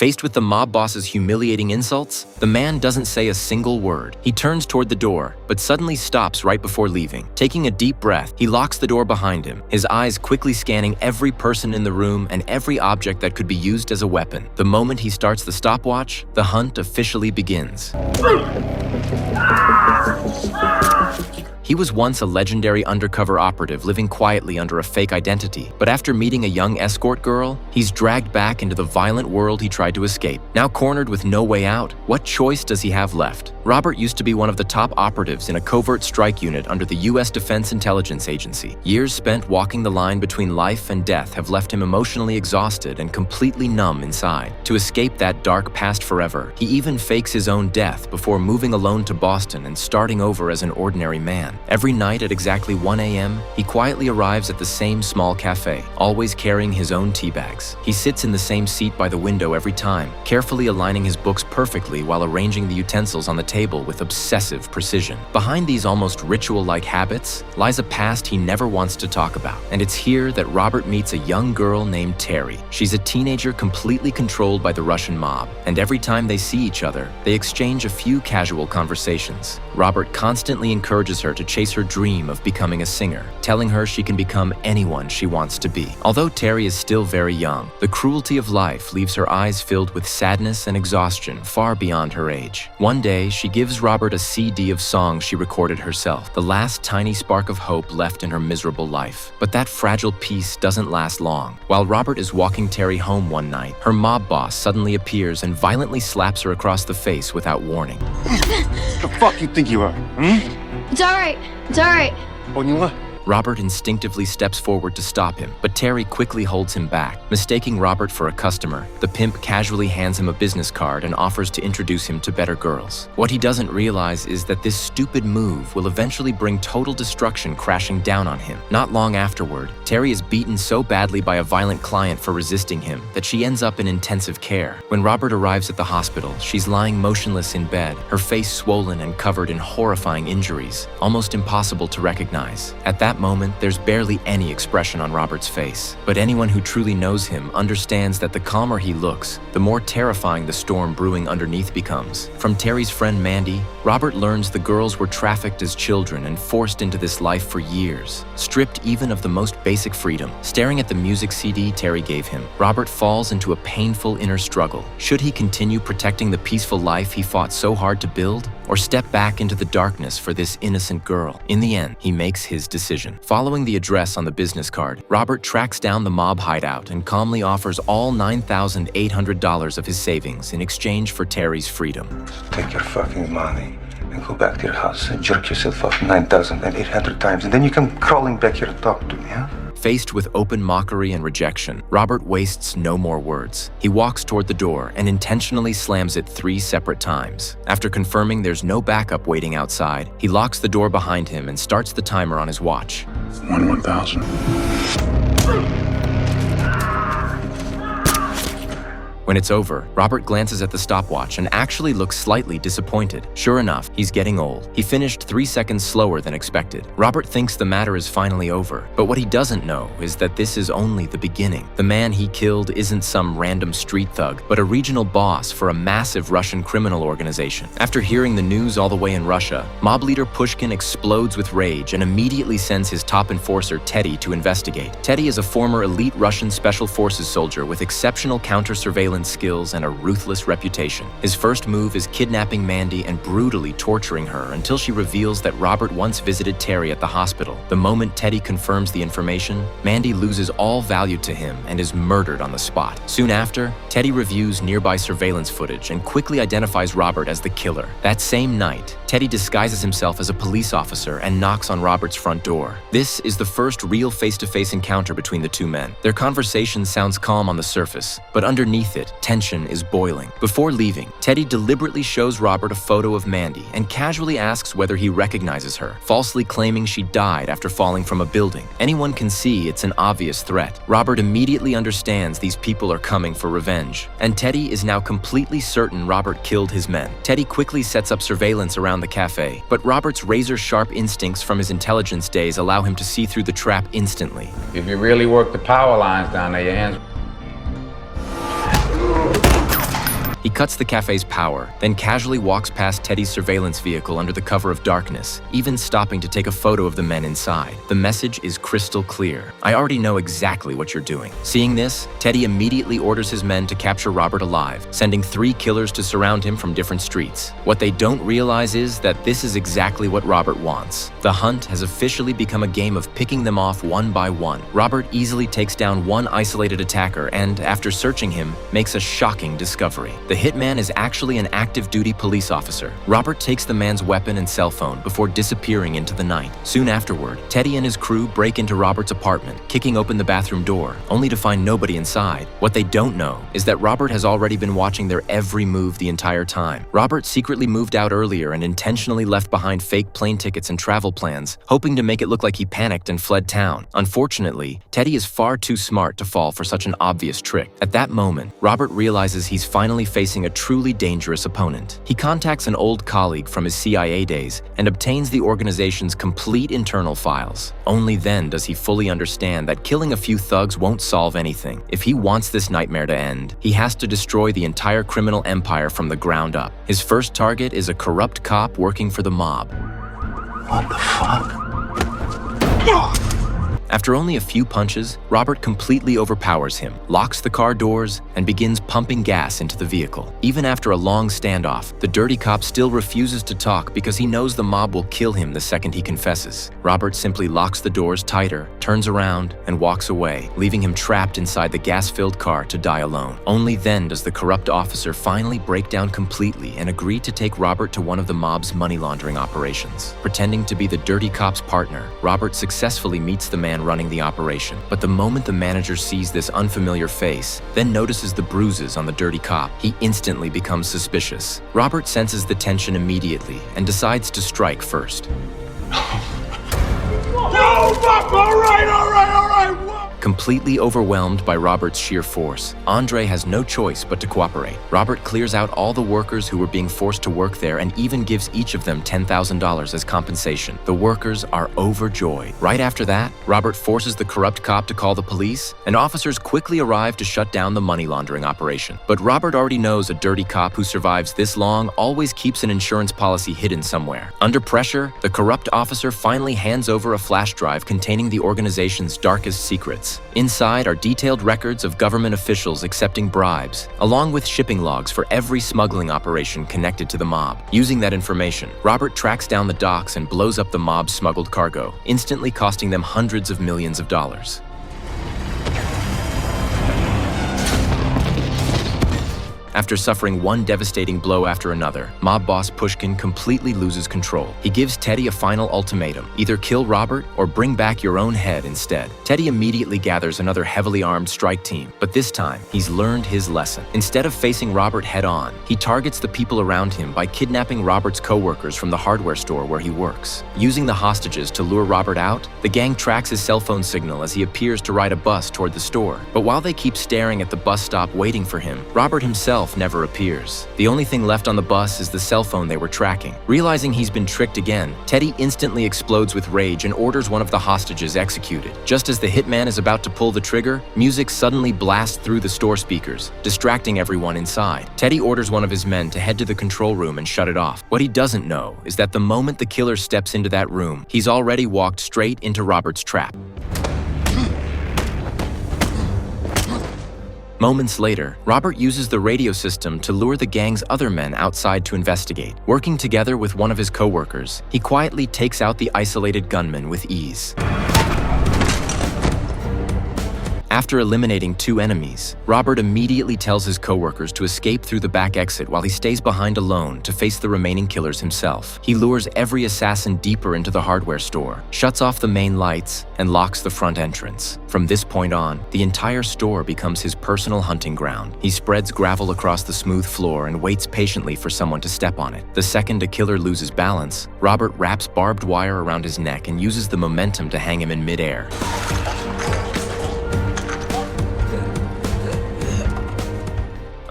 Faced with the mob boss's humiliating insults, the man doesn't say a single word. He turns toward the door, but suddenly stops right before leaving. Taking a deep breath, he locks the door behind him, his eyes quickly scanning every person in the room and every object that could be used as a weapon. The moment he starts the stopwatch, the hunt officially begins. He was once a legendary undercover operative living quietly under a fake identity, but after meeting a young escort girl, he's dragged back into the violent world he tried to escape. Now cornered with no way out, what choice does he have left? Robert used to be one of the top operatives in a covert strike unit under the U.S. Defense Intelligence Agency. Years spent walking the line between life and death have left him emotionally exhausted and completely numb inside. To escape that dark past forever, he even fakes his own death before moving alone to Boston and starting over as an ordinary man. Every night at exactly 1 a.m., he quietly arrives at the same small cafe, always carrying his own tea bags. He sits in the same seat by the window every time, carefully aligning his books perfectly while arranging the utensils on the table with obsessive precision. Behind these almost ritual-like habits lies a past he never wants to talk about. And it's here that Robert meets a young girl named Terry. She's a teenager completely controlled by the Russian mob, and every time they see each other, they exchange a few casual conversations. Robert constantly encourages her to chase her dream of becoming a singer, telling her she can become anyone she wants to be. Although Terry is still very young, the cruelty of life leaves her eyes filled with sadness and exhaustion far beyond her age. One day, she gives Robert a CD of songs she recorded herself, the last tiny spark of hope left in her miserable life. But that fragile peace doesn't last long. While Robert is walking Terry home one night, her mob boss suddenly appears and violently slaps her across the face without warning. The fuck you think you are? It's all right. It's all right. Поняла? Robert instinctively steps forward to stop him, but Terry quickly holds him back. Mistaking Robert for a customer, the pimp casually hands him a business card and offers to introduce him to better girls. What he doesn't realize is that this stupid move will eventually bring total destruction crashing down on him. Not long afterward, Terry is beaten so badly by a violent client for resisting him that she ends up in intensive care. When Robert arrives at the hospital, she's lying motionless in bed, her face swollen and covered in horrifying injuries, almost impossible to recognize. At that moment, there's barely any expression on Robert's face. But anyone who truly knows him understands that the calmer he looks, the more terrifying the storm brewing underneath becomes. From Terry's friend Mandy, Robert learns the girls were trafficked as children and forced into this life for years, stripped even of the most basic freedom. Staring at the music CD Terry gave him, Robert falls into a painful inner struggle. Should he continue protecting the peaceful life he fought so hard to build, or step back into the darkness for this innocent girl? In the end, he makes his decision. Following the address on the business card, Robert tracks down the mob hideout and calmly offers all $9,800 of his savings in exchange for Terry's freedom. Take your fucking money and go back to your house and jerk yourself off 9,800 times, and then you come crawling back here to talk to me, huh? Faced with open mockery and rejection, Robert wastes no more words. He walks toward the door and intentionally slams it 3 separate times. After confirming there's no backup waiting outside, he locks the door behind him and starts the timer on his watch. 1,000. When it's over, Robert glances at the stopwatch and actually looks slightly disappointed. Sure enough, he's getting old. He finished 3 seconds slower than expected. Robert thinks the matter is finally over, but what he doesn't know is that this is only the beginning. The man he killed isn't some random street thug, but a regional boss for a massive Russian criminal organization. After hearing the news all the way in Russia, mob leader Pushkin explodes with rage and immediately sends his top enforcer, Teddy, to investigate. Teddy is a former elite Russian special forces soldier with exceptional counter-surveillance skills and a ruthless reputation. His first move is kidnapping Mandy and brutally torturing her until she reveals that Robert once visited Terry at the hospital. The moment Teddy confirms the information, Mandy loses all value to him and is murdered on the spot. Soon after, Teddy reviews nearby surveillance footage and quickly identifies Robert as the killer. That same night, Teddy disguises himself as a police officer and knocks on Robert's front door. This is the first real face-to-face encounter between the two men. Their conversation sounds calm on the surface, but underneath it, tension is boiling. Before leaving, Teddy deliberately shows Robert a photo of Mandy and casually asks whether he recognizes her, falsely claiming she died after falling from a building. Anyone can see it's an obvious threat. Robert immediately understands these people are coming for revenge, and Teddy is now completely certain Robert killed his men. Teddy quickly sets up surveillance around the cafe, but Robert's razor-sharp instincts from his intelligence days allow him to see through the trap instantly. If you really work the power lines down there, your hands cuts the cafe's power, then casually walks past Teddy's surveillance vehicle under the cover of darkness, even stopping to take a photo of the men inside. The message is crystal clear. I already know exactly what you're doing. Seeing this, Teddy immediately orders his men to capture Robert alive, sending 3 killers to surround him from different streets. What they don't realize is that this is exactly what Robert wants. The hunt has officially become a game of picking them off one by one. Robert easily takes down one isolated attacker and, after searching him, makes a shocking discovery. The hitman is actually an active-duty police officer. Robert takes the man's weapon and cell phone before disappearing into the night. Soon afterward, Teddy and his crew break into Robert's apartment, kicking open the bathroom door, only to find nobody inside. What they don't know is that Robert has already been watching their every move the entire time. Robert secretly moved out earlier and intentionally left behind fake plane tickets and travel plans, hoping to make it look like he panicked and fled town. Unfortunately, Teddy is far too smart to fall for such an obvious trick. At that moment, Robert realizes he's finally facing a truly dangerous opponent. He contacts an old colleague from his CIA days and obtains the organization's complete internal files. Only then does he fully understand that killing a few thugs won't solve anything. If he wants this nightmare to end, he has to destroy the entire criminal empire from the ground up. His first target is a corrupt cop working for the mob. What the fuck? After only a few punches, Robert completely overpowers him, locks the car doors, and begins pumping gas into the vehicle. Even after a long standoff, the dirty cop still refuses to talk because he knows the mob will kill him the second he confesses. Robert simply locks the doors tighter, turns around, and walks away, leaving him trapped inside the gas-filled car to die alone. Only then does the corrupt officer finally break down completely and agree to take Robert to one of the mob's money laundering operations. Pretending to be the dirty cop's partner, Robert successfully meets the man running the operation. But the moment the manager sees this unfamiliar face, then notices the bruises on the dirty cop, he instantly becomes suspicious. Robert senses the tension immediately and decides to strike first. No, fuck! All right! Completely overwhelmed by Robert's sheer force, Andre has no choice but to cooperate. Robert clears out all the workers who were being forced to work there and even gives each of them $10,000 as compensation. The workers are overjoyed. Right after that, Robert forces the corrupt cop to call the police, and officers quickly arrive to shut down the money laundering operation. But Robert already knows a dirty cop who survives this long always keeps an insurance policy hidden somewhere. Under pressure, the corrupt officer finally hands over a flash drive containing the organization's darkest secrets. Inside are detailed records of government officials accepting bribes, along with shipping logs for every smuggling operation connected to the mob. Using that information, Robert tracks down the docks and blows up the mob's smuggled cargo, instantly costing them hundreds of millions of dollars. After suffering one devastating blow after another, mob boss Pushkin completely loses control. He gives Teddy a final ultimatum: either kill Robert or bring back your own head instead. Teddy immediately gathers another heavily armed strike team, but this time, he's learned his lesson. Instead of facing Robert head-on, he targets the people around him by kidnapping Robert's co-workers from the hardware store where he works. Using the hostages to lure Robert out, the gang tracks his cell phone signal as he appears to ride a bus toward the store. But while they keep staring at the bus stop waiting for him, Robert himself never appears. The only thing left on the bus is the cell phone they were tracking. Realizing he's been tricked again, Teddy instantly explodes with rage and orders one of the hostages executed. Just as the hitman is about to pull the trigger, music suddenly blasts through the store speakers, distracting everyone inside. Teddy orders one of his men to head to the control room and shut it off. What he doesn't know is that the moment the killer steps into that room, he's already walked straight into Robert's trap. Moments later, Robert uses the radio system to lure the gang's other men outside to investigate. Working together with one of his co-workers, he quietly takes out the isolated gunman with ease. After eliminating 2 enemies, Robert immediately tells his co-workers to escape through the back exit while he stays behind alone to face the remaining killers himself. He lures every assassin deeper into the hardware store, shuts off the main lights, and locks the front entrance. From this point on, the entire store becomes his personal hunting ground. He spreads gravel across the smooth floor and waits patiently for someone to step on it. The second a killer loses balance, Robert wraps barbed wire around his neck and uses the momentum to hang him in midair.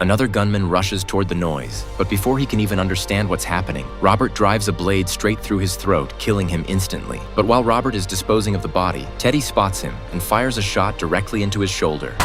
Another gunman rushes toward the noise, but before he can even understand what's happening, Robert drives a blade straight through his throat, killing him instantly. But while Robert is disposing of the body, Teddy spots him and fires a shot directly into his shoulder.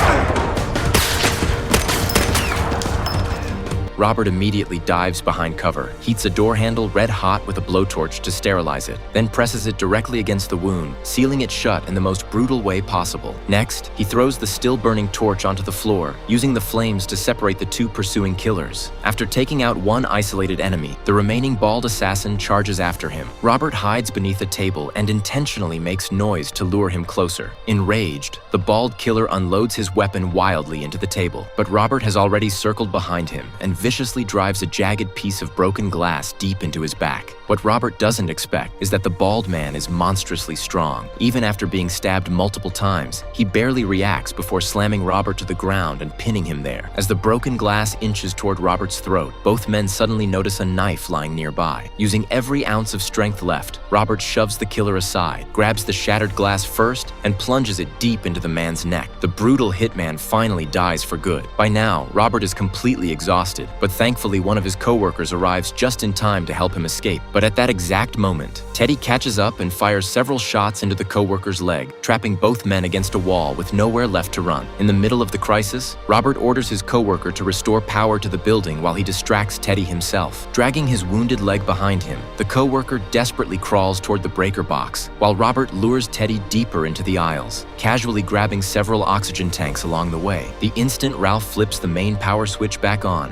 Robert immediately dives behind cover, heats a door handle red hot with a blowtorch to sterilize it, then presses it directly against the wound, sealing it shut in the most brutal way possible. Next, he throws the still-burning torch onto the floor, using the flames to separate the two pursuing killers. After taking out one isolated enemy, the remaining bald assassin charges after him. Robert hides beneath a table and intentionally makes noise to lure him closer. Enraged, the bald killer unloads his weapon wildly into the table, but Robert has already circled behind him and viciously drives a jagged piece of broken glass deep into his back. What Robert doesn't expect is that the bald man is monstrously strong. Even after being stabbed multiple times, he barely reacts before slamming Robert to the ground and pinning him there. As the broken glass inches toward Robert's throat, both men suddenly notice a knife lying nearby. Using every ounce of strength left, Robert shoves the killer aside, grabs the shattered glass first, and plunges it deep into the man's neck. The brutal hitman finally dies for good. By now, Robert is completely exhausted, but thankfully one of his coworkers arrives just in time to help him escape. But at that exact moment, Teddy catches up and fires several shots into the coworker's leg, trapping both men against a wall with nowhere left to run. In the middle of the crisis, Robert orders his coworker to restore power to the building while he distracts Teddy himself. Dragging his wounded leg behind him, the coworker desperately crawls toward the breaker box, while Robert lures Teddy deeper into the aisles, casually grabbing several oxygen tanks along the way. The instant Ralph flips the main power switch back on,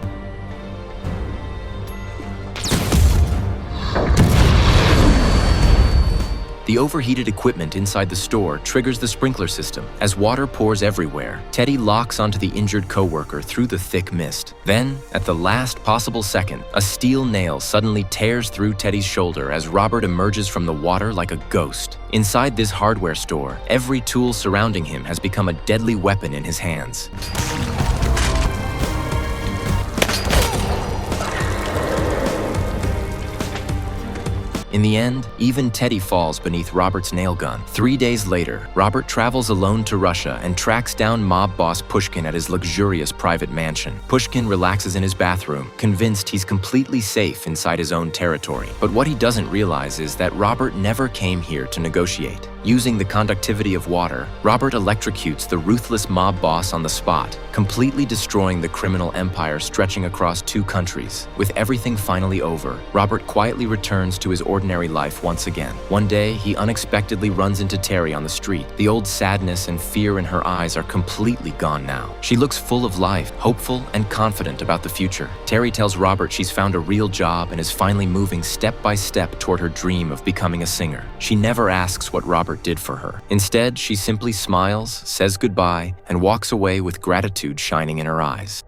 the overheated equipment inside the store triggers the sprinkler system. As water pours everywhere, Teddy locks onto the injured coworker through the thick mist. Then, at the last possible second, a steel nail suddenly tears through Teddy's shoulder as Robert emerges from the water like a ghost. Inside this hardware store, every tool surrounding him has become a deadly weapon in his hands. In the end, even Teddy falls beneath Robert's nail gun. 3 days later, Robert travels alone to Russia and tracks down mob boss Pushkin at his luxurious private mansion. Pushkin relaxes in his bathroom, convinced he's completely safe inside his own territory. But what he doesn't realize is that Robert never came here to negotiate. Using the conductivity of water, Robert electrocutes the ruthless mob boss on the spot, completely destroying the criminal empire stretching across 2 countries. With everything finally over, Robert quietly returns to his ordinary life once again. One day, he unexpectedly runs into Terry on the street. The old sadness and fear in her eyes are completely gone now. She looks full of life, hopeful and confident about the future. Terry tells Robert she's found a real job and is finally moving step by step toward her dream of becoming a singer. She never asks what Robert did for her. Instead, she simply smiles, says goodbye, and walks away with gratitude shining in her eyes.